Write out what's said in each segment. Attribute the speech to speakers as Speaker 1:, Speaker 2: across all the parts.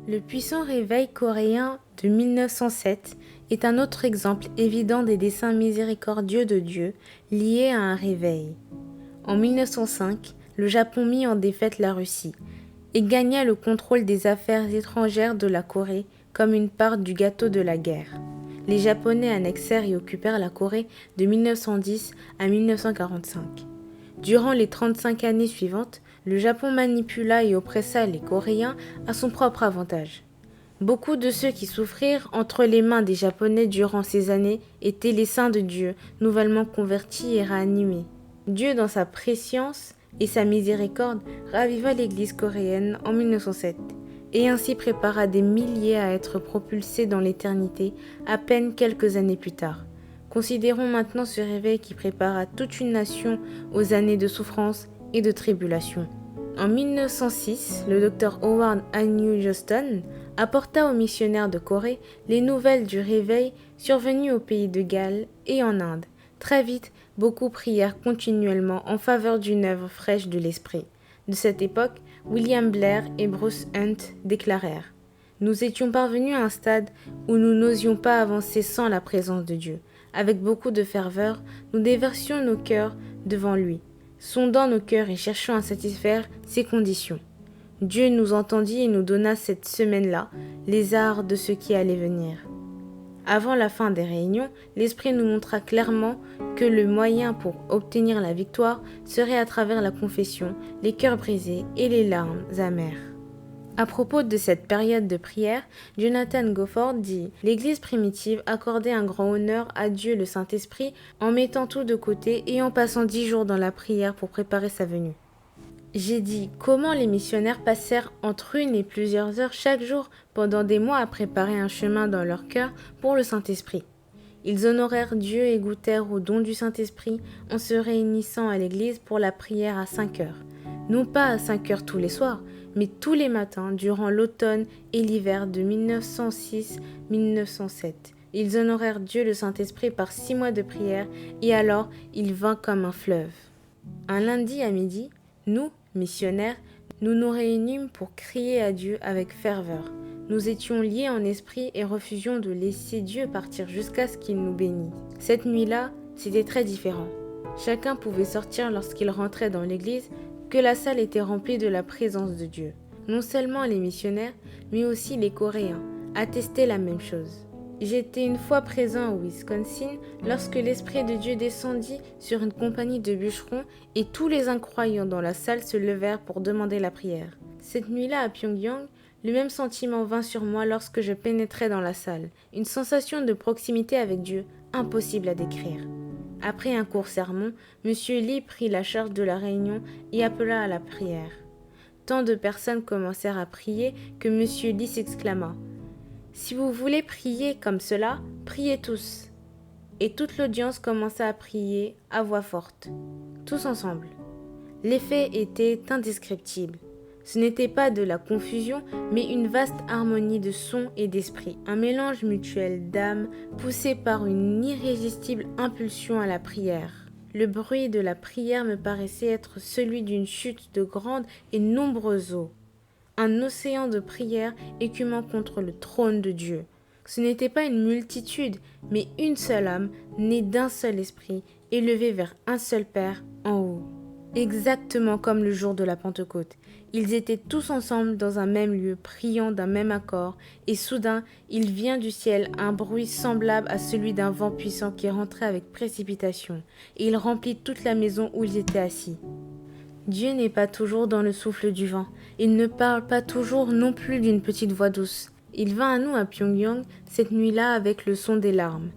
Speaker 1: Le puissant réveil coréen de 1907 est un autre exemple évident des desseins miséricordieux de Dieu liés à un réveil. En 1905, le Japon mit en défaite la Russie et gagna le contrôle des affaires étrangères de la Corée comme une part du gâteau de la guerre. Les Japonais annexèrent et occupèrent la Corée de 1910 à 1945. Durant les 35 années suivantes, le Japon manipula et oppressa les Coréens à son propre avantage. Beaucoup de ceux qui souffrirent entre les mains des Japonais durant ces années étaient les saints de Dieu, nouvellement convertis et réanimés. Dieu, dans sa préscience et sa miséricorde, raviva l'Église coréenne en 1907 et ainsi prépara des milliers à être propulsés dans l'éternité à peine quelques années plus tard. Considérons maintenant ce réveil qui prépara toute une nation aux années de souffrance et de tribulation. En 1906, le docteur Howard Agnew Johnston apporta aux missionnaires de Corée les nouvelles du réveil survenu au pays de Galles et en Inde. Très vite, beaucoup prièrent continuellement en faveur d'une œuvre fraîche de l'esprit. De cette époque, William Blair et Bruce Hunt déclarèrent « Nous étions parvenus à un stade où nous n'osions pas avancer sans la présence de Dieu. Avec beaucoup de ferveur, nous déversions nos cœurs devant lui, sondant nos cœurs et cherchant à satisfaire ses conditions. Dieu nous entendit et nous donna cette semaine-là les arts de ce qui allait venir. » Avant la fin des réunions, l'Esprit nous montra clairement que le moyen pour obtenir la victoire serait à travers la confession, les cœurs brisés et les larmes amères. À propos de cette période de prière, Jonathan Gofford dit « L'Église primitive accordait un grand honneur à Dieu le Saint-Esprit en mettant tout de côté et en passant 10 jours dans la prière pour préparer sa venue. » J'ai dit comment les missionnaires passèrent entre 1 et plusieurs heures chaque jour pendant des mois à préparer un chemin dans leur cœur pour le Saint-Esprit. Ils honorèrent Dieu et goûtèrent au don du Saint-Esprit en se réunissant à l'église pour la prière à 5 heures. Non pas à 5 heures tous les soirs, mais tous les matins durant l'automne et l'hiver de 1906-1907. Ils honorèrent Dieu le Saint-Esprit par 6 mois de prière et alors il vint comme un fleuve. Un lundi à midi, nous, missionnaires, nous nous réunîmes pour crier à Dieu avec ferveur. Nous étions liés en esprit et refusions de laisser Dieu partir jusqu'à ce qu'il nous bénisse. Cette nuit-là, c'était très différent. Chacun pouvait sortir lorsqu'il rentrait dans l'église, que la salle était remplie de la présence de Dieu. Non seulement les missionnaires, mais aussi les Coréens attestaient la même chose. J'étais une fois présent au Wisconsin lorsque l'Esprit de Dieu descendit sur une compagnie de bûcherons et tous les incroyants dans la salle se levèrent pour demander la prière. Cette nuit-là à Pyongyang, le même sentiment vint sur moi lorsque je pénétrais dans la salle, une sensation de proximité avec Dieu impossible à décrire. Après un court sermon, M. Lee prit la charge de la réunion et appela à la prière. Tant de personnes commencèrent à prier que M. Lee s'exclama « Si vous voulez prier comme cela, priez tous. » Et toute l'audience commença à prier à voix forte, tous ensemble. L'effet était indescriptible. Ce n'était pas de la confusion, mais une vaste harmonie de sons et d'esprit, un mélange mutuel d'âmes poussé par une irrésistible impulsion à la prière. Le bruit de la prière me paraissait être celui d'une chute de grandes et nombreuses eaux. Un océan de prière écumant contre le trône de Dieu. Ce n'était pas une multitude, mais une seule âme, née d'un seul esprit, élevée vers un seul Père en haut. Exactement comme le jour de la Pentecôte. Ils étaient tous ensemble dans un même lieu, priant d'un même accord, et soudain, il vient du ciel un bruit semblable à celui d'un vent puissant qui rentrait avec précipitation, et il remplit toute la maison où ils étaient assis. Dieu n'est pas toujours dans le souffle du vent. Il ne parle pas toujours non plus d'une petite voix douce. Il vint à nous à Pyongyang cette nuit-là avec le son des larmes.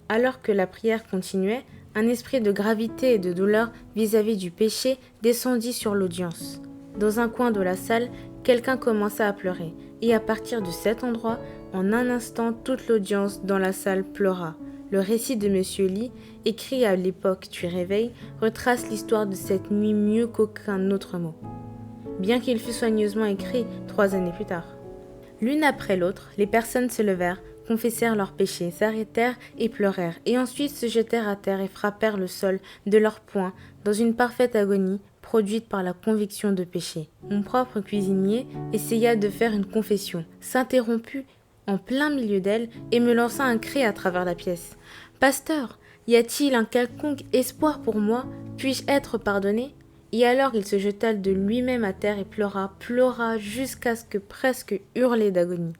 Speaker 1: Alors que la prière continuait, un esprit de gravité et de douleur vis-à-vis du péché descendit sur l'audience. Dans un coin de la salle, quelqu'un commença à pleurer, et à partir de cet endroit, en un instant, toute l'audience dans la salle pleura. Le récit de M. Lee, écrit à l'époque du réveil, retrace l'histoire de cette nuit mieux qu'aucun autre mot, bien qu'il fût soigneusement écrit 3 années plus tard. L'une après l'autre, les personnes se levèrent, confessèrent leurs péchés, s'arrêtèrent et pleurèrent, et ensuite se jetèrent à terre et frappèrent le sol de leurs poings dans une parfaite agonie, produite par la conviction de péché. Mon propre cuisinier essaya de faire une confession, s'interrompit en plein milieu d'elle et me lança un cri à travers la pièce. « Pasteur, y a-t-il un quelconque espoir pour moi? Puis-je être pardonné ?» Et alors il se jeta de lui-même à terre et pleura jusqu'à ce que presque hurler d'agonie.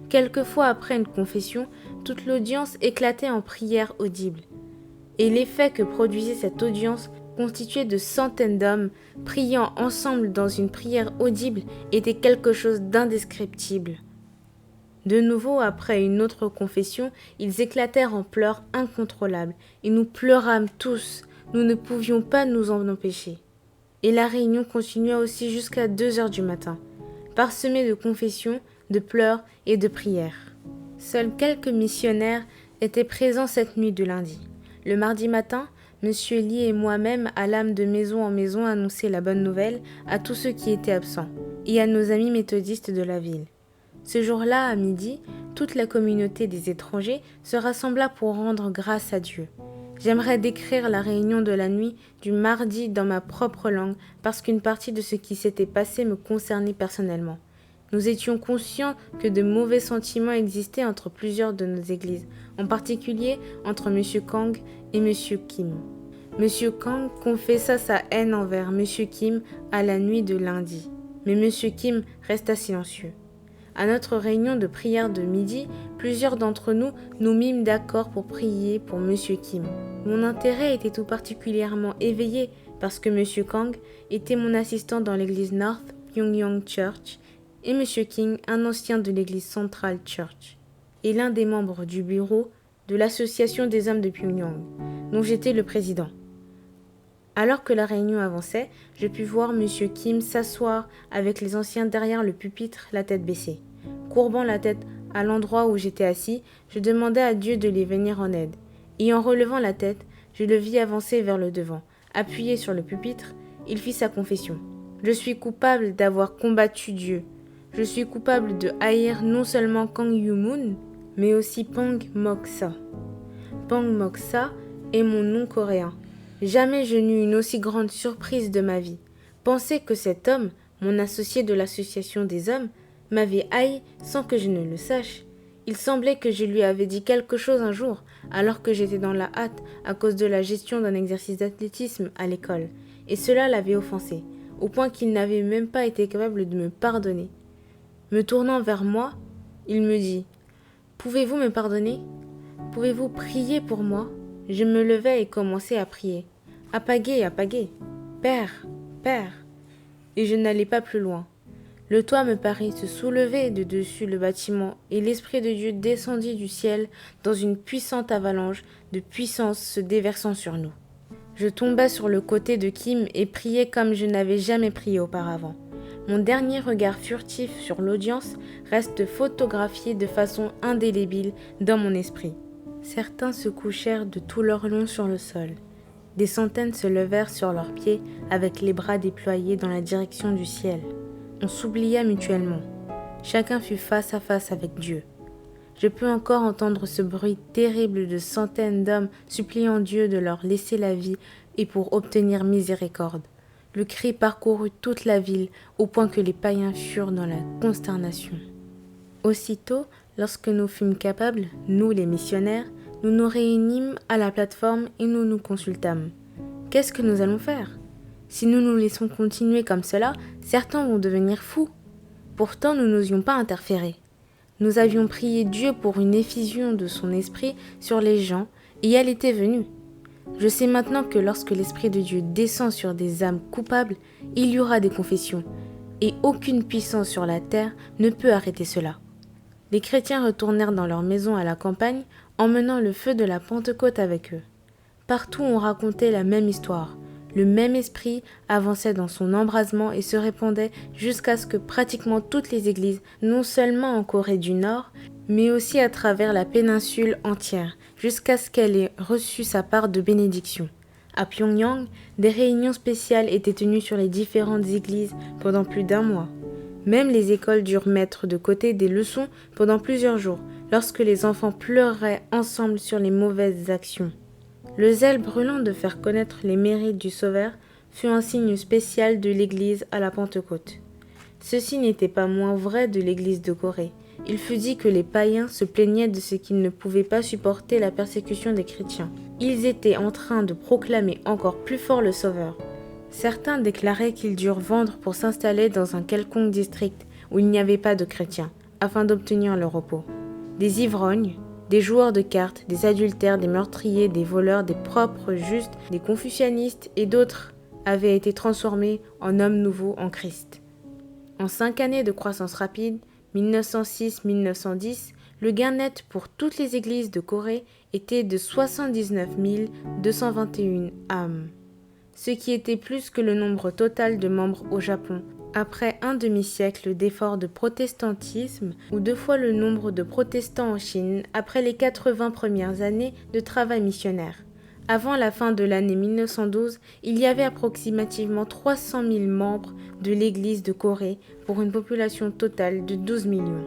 Speaker 1: Quelquefois après une confession, toute l'audience éclatait en prières audibles. Et l'effet que produisait cette audience, constituée de centaines d'hommes, priant ensemble dans une prière audible, était quelque chose d'indescriptible. De nouveau, après une autre confession, ils éclatèrent en pleurs incontrôlables, et nous pleurâmes tous, nous ne pouvions pas nous en empêcher. Et la réunion continua aussi jusqu'à 2 heures du matin, parsemée de confessions, de pleurs et de prières. Seuls quelques missionnaires étaient présents cette nuit de lundi. Le mardi matin, M. Lee et moi-même allâmes de maison en maison annoncer la bonne nouvelle à tous ceux qui étaient absents, et à nos amis méthodistes de la ville. Ce jour-là, à midi, toute la communauté des étrangers se rassembla pour rendre grâce à Dieu. J'aimerais décrire la réunion de la nuit du mardi dans ma propre langue parce qu'une partie de ce qui s'était passé me concernait personnellement. Nous étions conscients que de mauvais sentiments existaient entre plusieurs de nos églises, en particulier entre M. Kang et M. Kim. M. Kang confessa sa haine envers M. Kim à la nuit de lundi, mais M. Kim resta silencieux. À notre réunion de prière de midi, plusieurs d'entre nous nous mîmes d'accord pour prier pour M. Kim. Mon intérêt était tout particulièrement éveillé parce que M. Kang était mon assistant dans l'église North Pyongyang Church et M. King, un ancien de l'église Central Church, et l'un des membres du bureau de l'association des hommes de Pyongyang, dont j'étais le président. Alors que la réunion avançait, je pus voir M. Kim s'asseoir avec les anciens derrière le pupitre, la tête baissée. Courbant la tête à l'endroit où j'étais assis, je demandai à Dieu de les venir en aide. Et en relevant la tête, je le vis avancer vers le devant. Appuyé sur le pupitre, il fit sa confession. « Je suis coupable d'avoir combattu Dieu. Je suis coupable de haïr non seulement Kang Yu-moon, mais aussi Pang Mok-sa. Pang Mok-sa est mon nom coréen. Jamais je n'eus une aussi grande surprise de ma vie. Penser que cet homme, mon associé de l'association des hommes, m'avait haï sans que je ne le sache. Il semblait que je lui avais dit quelque chose un jour, alors que j'étais dans la hâte à cause de la gestion d'un exercice d'athlétisme à l'école, et cela l'avait offensé, au point qu'il n'avait même pas été capable de me pardonner. Me tournant vers moi, il me dit « Pouvez-vous me pardonner? Pouvez-vous prier pour moi ?» Je me levai et commençai à prier. « Apagez, apagez. Père, Père. » Et je n'allais pas plus loin. Le toit me parut se soulever de dessus le bâtiment et l'Esprit de Dieu descendit du ciel dans une puissante avalanche de puissance se déversant sur nous. Je tombai sur le côté de Kim et priai comme je n'avais jamais prié auparavant. Mon dernier regard furtif sur l'audience reste photographié de façon indélébile dans mon esprit. Certains se couchèrent de tout leur long sur le sol. Des centaines se levèrent sur leurs pieds avec les bras déployés dans la direction du ciel. On s'oublia mutuellement. Chacun fut face à face avec Dieu. Je peux encore entendre ce bruit terrible de centaines d'hommes suppliant Dieu de leur laisser la vie et pour obtenir miséricorde. Le cri parcourut toute la ville au point que les païens furent dans la consternation. Aussitôt, lorsque nous fûmes capables, nous les missionnaires, nous nous réunîmes à la plateforme et nous nous consultâmes. Qu'est-ce que nous allons faire ? Si nous nous laissons continuer comme cela, certains vont devenir fous. Pourtant, nous n'osions pas interférer. Nous avions prié Dieu pour une effusion de son esprit sur les gens, et elle était venue. Je sais maintenant que lorsque l'Esprit de Dieu descend sur des âmes coupables, il y aura des confessions, et aucune puissance sur la terre ne peut arrêter cela. Les chrétiens retournèrent dans leur maison à la campagne, emmenant le feu de la Pentecôte avec eux. Partout on racontait la même histoire. Le même esprit avançait dans son embrasement et se répandait jusqu'à ce que pratiquement toutes les églises, non seulement en Corée du Nord, mais aussi à travers la péninsule entière, jusqu'à ce qu'elle ait reçu sa part de bénédiction. À Pyongyang, des réunions spéciales étaient tenues sur les différentes églises pendant plus d'1 mois. Même les écoles durent mettre de côté des leçons pendant plusieurs jours, lorsque les enfants pleuraient ensemble sur les mauvaises actions. Le zèle brûlant de faire connaître les mérites du Sauveur fut un signe spécial de l'Église à la Pentecôte. Ceci n'était pas moins vrai de l'Église de Corée. Il fut dit que les païens se plaignaient de ce qu'ils ne pouvaient pas supporter la persécution des chrétiens. Ils étaient en train de proclamer encore plus fort le Sauveur. Certains déclaraient qu'ils durent vendre pour s'installer dans un quelconque district où il n'y avait pas de chrétiens, afin d'obtenir le repos. Des ivrognes, des joueurs de cartes, des adultères, des meurtriers, des voleurs, des propres justes, des confucianistes et d'autres avaient été transformés en hommes nouveaux en Christ. En 5 années de croissance rapide, 1906-1910, le gain net pour toutes les églises de Corée était de 79 221 âmes, ce qui était plus que le nombre total de membres au Japon, après un demi-siècle d'efforts de protestantisme ou 2 fois le nombre de protestants en Chine après les 80 premières années de travail missionnaire. Avant la fin de l'année 1912, il y avait approximativement 300 000 membres de l'Église de Corée pour une population totale de 12 millions.